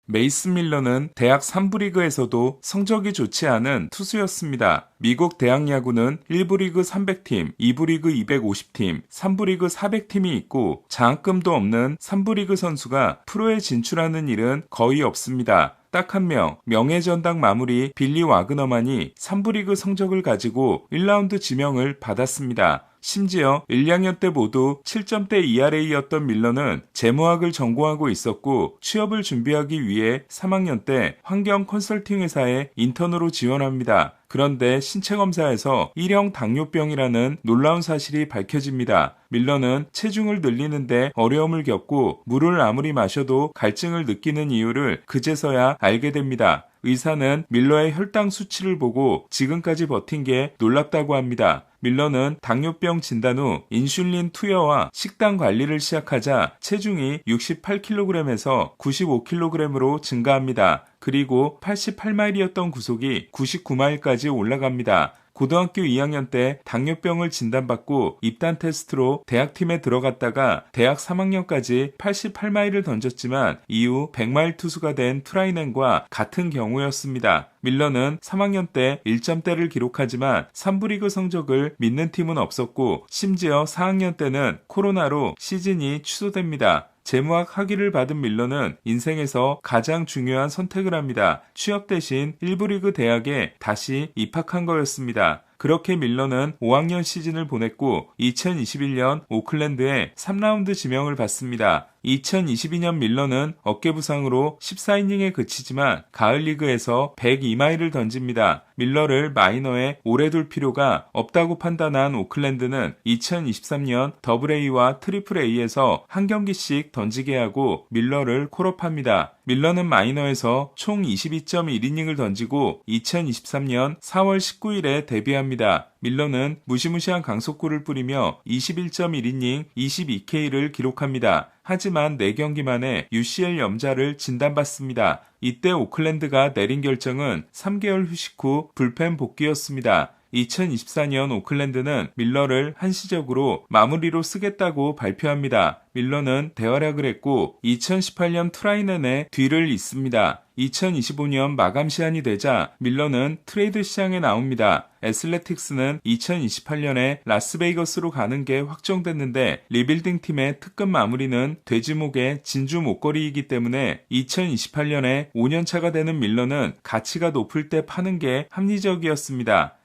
메이슨 밀러는 대학 3부 리그에서도 성적이 좋지 않은 투수였습니다. 미국 대학 야구는 1부 리그 300팀, 2부 리그 250팀, 3부 리그 400팀이 있고 장학금도 없는 3부 리그 선수가 프로에 진출하는 일은 거의 없습니다. 딱 한 명, 명예전당 마무리 빌리 와그너만이 3부 리그 성적을 가지고 1라운드 지명을 받았습니다. 심지어 1, 2학년 때 모두 7점대 ERA였던 밀러는 재무학을 전공하고 있었고 취업을 준비하기 위해 3학년 때 환경 컨설팅 회사에 인턴으로 지원합니다. 그런데 신체검사에서 1형 당뇨병이라는 놀라운 사실이 밝혀집니다. 밀러는 체중을 늘리는데 어려움을 겪고 물을 아무리 마셔도 갈증을 느끼는 이유를 그제서야 알게 됩니다. 의사는 밀러의 혈당 수치를 보고 지금까지 버틴 게 놀랍다고 합니다. 밀러는 당뇨병 진단 후 인슐린 투여와 식단 관리를 시작하자 체중이 68kg에서 95kg으로 증가합니다. 그리고 88마일이었던 구속이 99마일까지 올라갑니다. 고등학교 2학년 때 당뇨병을 진단받고 입단 테스트로 대학팀에 들어갔다가 대학 3학년까지 88마일을 던졌지만 이후 100마일 투수가 된 트라이넨과 같은 경우였습니다. 밀러는 3학년 때 1점대를 기록하지만 3부 리그 성적을 믿는 팀은 없었고 심지어 4학년 때는 코로나로 시즌이 취소됩니다. 재무학 학위를 받은 밀러는 인생에서 가장 중요한 선택을 합니다. 취업 대신 1부 리그 대학에 다시 입학한 거였습니다. 그렇게 밀러는 5학년 시즌을 보냈고 2021년 오클랜드에 3라운드 지명을 받습니다. 2022년 밀러는 어깨 부상으로 14이닝에 그치지만 가을 리그에서 102마일을 던집니다. 밀러를 마이너에 오래 둘 필요가 없다고 판단한 오클랜드는 2023년 AA와 AAA에서 한 경기씩 던지게 하고 밀러를 콜업합니다. 밀러는 마이너에서 총 22.1이닝을 던지고 2023년 4월 19일에 데뷔합니다. 밀러는 무시무시한 강속구를 뿌리며 21.1이닝 22K를 기록합니다. 하지만 4경기 만에 UCL 염좌를 진단받습니다. 이때 오클랜드가 내린 결정은 3개월 휴식 후 불펜 복귀였습니다. 2024년 오클랜드는 밀러를 한시적으로 마무리로 쓰겠다고 발표합니다. 밀러는 대활약을 했고 2018년 트라이넨의 뒤를 잇습니다. 2025년 마감 시한이 되자 밀러는 트레이드 시장에 나옵니다. 애슬레틱스는 2028년에 라스베이거스로 가는 게 확정됐는데 리빌딩 팀의 특급 마무리는 돼지목의 진주 목걸이이기 때문에 2028년에 5년차가 되는 밀러는 가치가 높을 때 파는 게 합리적이었습니다.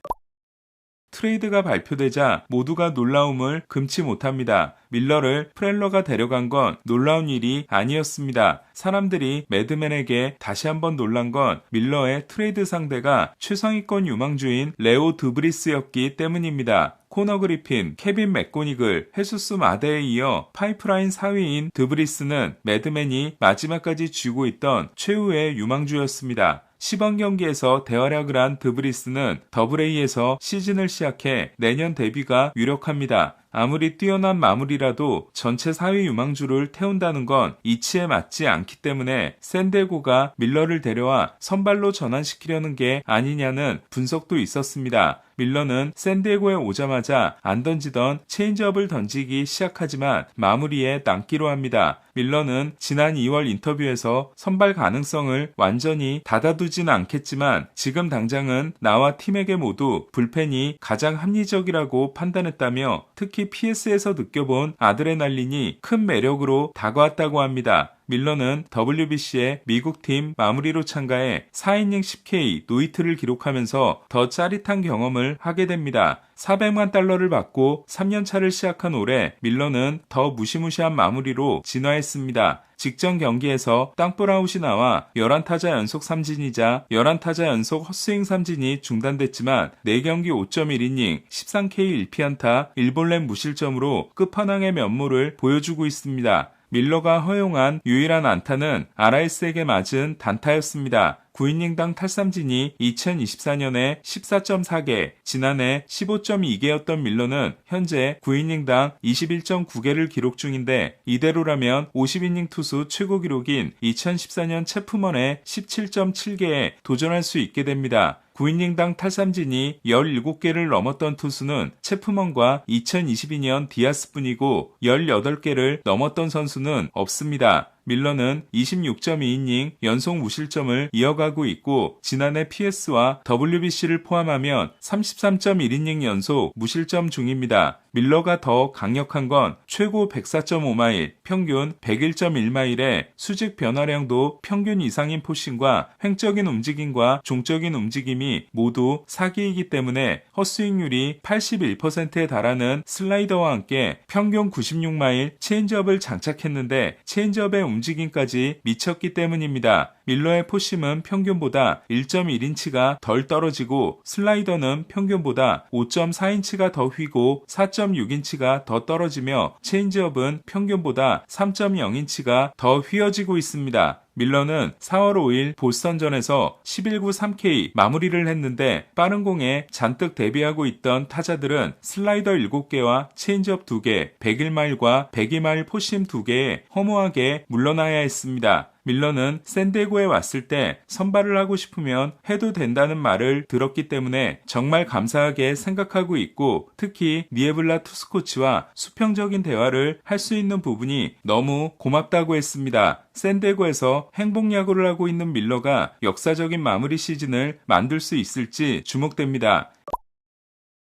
트레이드가 발표되자 모두가 놀라움을 금치 못합니다. 밀러를 프렐러가 데려간 건 놀라운 일이 아니었습니다. 사람들이 매드맨에게 다시 한번 놀란 건 밀러의 트레이드 상대가 최상위권 유망주인 레오 드브리스였기 때문입니다. 코너 그리핀, 케빈 맥고니글, 헤수스 마데에 이어 파이프라인 4위인 드브리스는 매드맨이 마지막까지 쥐고 있던 최후의 유망주였습니다. 시범 경기에서 대활약을 한 드브리스는 더블A에서 시즌을 시작해 내년 데뷔가 유력합니다. 아무리 뛰어난 마무리라도 전체 4위 유망주를 태운다는 건 이치에 맞지 않기 때문에 샌디에고가 밀러를 데려와 선발로 전환시키려는 게 아니냐는 분석도 있었습니다. 밀러는 샌디에고에 오자마자 안 던지던 체인지업을 던지기 시작하지만 마무리에 남기로 합니다. 밀러는 지난 2월 인터뷰에서 선발 가능성을 완전히 닫아두진 않겠지만 지금 당장은 나와 팀에게 모두 불펜이 가장 합리적이라고 판단했다며 특히 PS에서 느껴본 아드레날린이 큰 매력으로 다가왔다고 합니다. 밀러는 WBC의 미국팀 마무리로 참가해 4이닝 10K 노히트를 기록하면서 더 짜릿한 경험을 하게 됩니다. 400만 달러를 받고 3년차를 시작한 올해 밀러는 더 무시무시한 마무리로 진화했습니다. 직전 경기에서 땅볼 아웃이 나와 11타자 연속 삼진이자 11타자 연속 헛스윙 삼진이 중단됐지만 4경기 5.1이닝 13K 1피안타 1볼넷 무실점으로 끝판왕의 면모를 보여주고 있습니다. 밀러가 허용한 유일한 안타는 RS에게 맞은 단타였습니다. 9이닝당 탈삼진이 2024년에 14.4개, 지난해 15.2개였던 밀러는 현재 9이닝당 21.9개를 기록 중인데 이대로라면 50이닝 투수 최고 기록인 2014년 체프먼의 17.7개에 도전할 수 있게 됩니다. 9이닝당 탈삼진이 17개를 넘었던 투수는 체프먼과 2022년 디아스뿐이고 18개를 넘었던 선수는 없습니다. 밀러는 26.2이닝 연속 무실점을 이어가고 있고 지난해 PS와 WBC를 포함하면 33.1이닝 연속 무실점 중입니다. 밀러가 더 강력한 건 최고 104.5마일, 평균 101.1마일의 수직 변화량도 평균 이상인 포심과 횡적인 움직임과 종적인 움직임이 모두 사기이기 때문에 헛스윙률이 81%에 달하는 슬라이더와 함께 평균 96마일 체인지업을 장착했는데 체인지업의 움직임까지 미쳤기 때문입니다. 밀러의 포심은 평균보다 1.1인치가 덜 떨어지고 슬라이더는 평균보다 5.4인치가 더 휘고 4.6인치가 더 떨어지며 체인지업은 평균보다 3.0인치가 더 휘어지고 있습니다. 밀러는 4월 5일 보스턴전에서 11구 3K 마무리를 했는데 빠른 공에 잔뜩 대비하고 있던 타자들은 슬라이더 7개와 체인지업 2개, 101마일과 102마일 포심 2개에 허무하게 물러나야 했습니다. 밀러는 샌디에고에 왔을 때 선발을 하고 싶으면 해도 된다는 말을 들었기 때문에 정말 감사하게 생각하고 있고 특히 니에블라 투수코치와 수평적인 대화를 할 수 있는 부분이 너무 고맙다고 했습니다. 샌디에고에서 행복야구를 하고 있는 밀러가 역사적인 마무리 시즌을 만들 수 있을지 주목됩니다.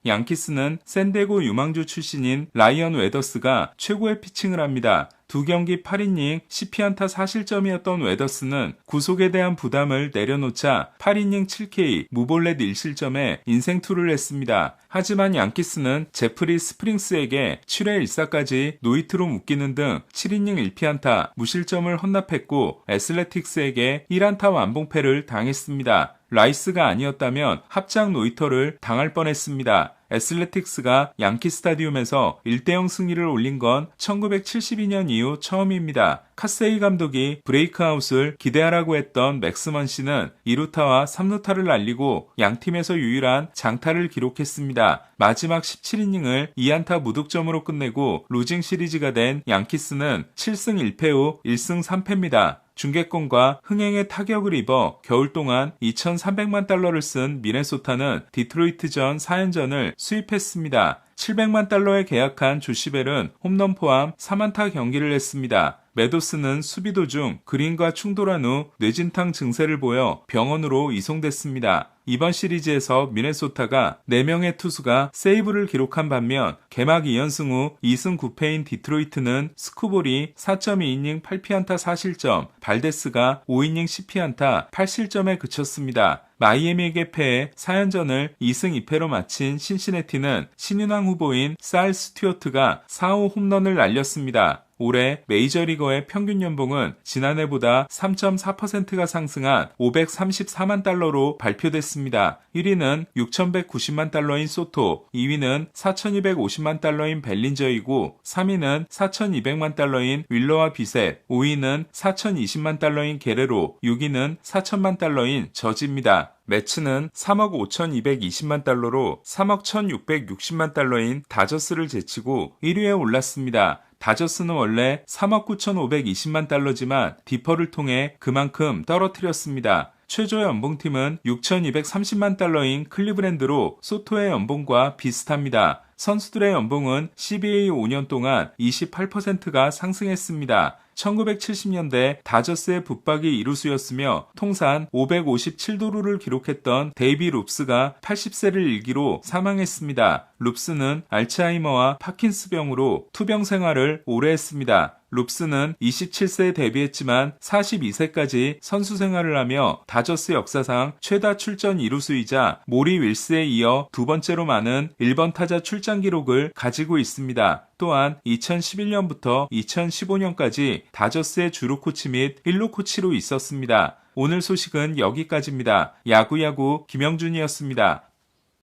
양키스는 샌디에고 유망주 출신인 라이언 웨더스가 최고의 피칭을 합니다. 2경기 8이닝 10피안타 4실점이었던 웨더스는 구속에 대한 부담을 내려놓자 8이닝 7K 무볼넷 1실점에 인생투를 했습니다. 하지만 양키스는 제프리 스프링스에게 7회 1사까지 노히트로 묶이는 등 7이닝 1피안타 무실점을 헌납했고 애슬레틱스에게 1안타 완봉패를 당했습니다. 라이스가 아니었다면 합작 노히터를 당할 뻔했습니다. 애슬레틱스가 양키 스타디움에서 1대0 승리를 올린 건 1972년 이후 처음입니다. 카세이 감독이 브레이크아웃을 기대하라고 했던 맥스먼 씨는 2루타와 3루타를 날리고 양팀에서 유일한 장타를 기록했습니다. 마지막 17이닝을 2안타 무득점으로 끝내고 루징 시리즈가 된 양키스는 7승 1패 후 1승 3패입니다. 중계권과 흥행에 타격을 입어 겨울 동안 2,300만 달러를 쓴 미네소타는 디트로이트전 4연전을 수입했습니다. 700만 달러에 계약한 조시벨은 홈런 포함 3안타 경기를 했습니다. 메도스는 수비 도중 그린과 충돌한 후 뇌진탕 증세를 보여 병원으로 이송됐습니다. 이번 시리즈에서 미네소타가 4명의 투수가 세이브를 기록한 반면 개막 2연승 후 2승 9패인 디트로이트는 스쿠볼이 4.2이닝 8피안타 4실점, 발데스가 5이닝 10피안타 8실점에 그쳤습니다. 마이애미에게 패해 4연전을 2승 2패로 마친 신시내티는 신인왕 후보인 살 스튜어트가 4호 홈런을 날렸습니다. 올해 메이저리거의 평균 연봉은 지난해보다 3.4%가 상승한 534만 달러로 발표됐습니다. 1위는 6,190만 달러인 소토, 2위는 4,250만 달러인 벨린저이고 3위는 4,200만 달러인 윌러와 비셋, 5위는 4,020만 달러인 게레로, 6위는 4,000만 달러인 저지입니다. 매츠는 3억 5,220만 달러로 3억 1,660만 달러인 다저스를 제치고 1위에 올랐습니다. 다저스는 원래 3억 9,520만 달러지만 디퍼를 통해 그만큼 떨어뜨렸습니다. 최저 연봉팀은 6,230만 달러인 클리브랜드로 소토의 연봉과 비슷합니다. 선수들의 연봉은 CBA 5년 동안 28%가 상승했습니다. 1970년대 다저스의 붙박이 이루수였으며 통산 557도루를 기록했던 데이비 룹스가 80세를 일기로 사망했습니다. 룹스는 알츠하이머와 파킨스병으로 투병 생활을 오래 했습니다. 룹스는 27세에 데뷔했지만 42세까지 선수 생활을 하며 다저스 역사상 최다 출전 이루수이자 모리 윌스에 이어 두 번째로 많은 1번 타자 출장 기록을 가지고 있습니다. 또한 2011년부터 2015년까지 다저스의 주루 코치 및 1루 코치로 있었습니다. 오늘 소식은 여기까지입니다. 야구야구 김영준이었습니다.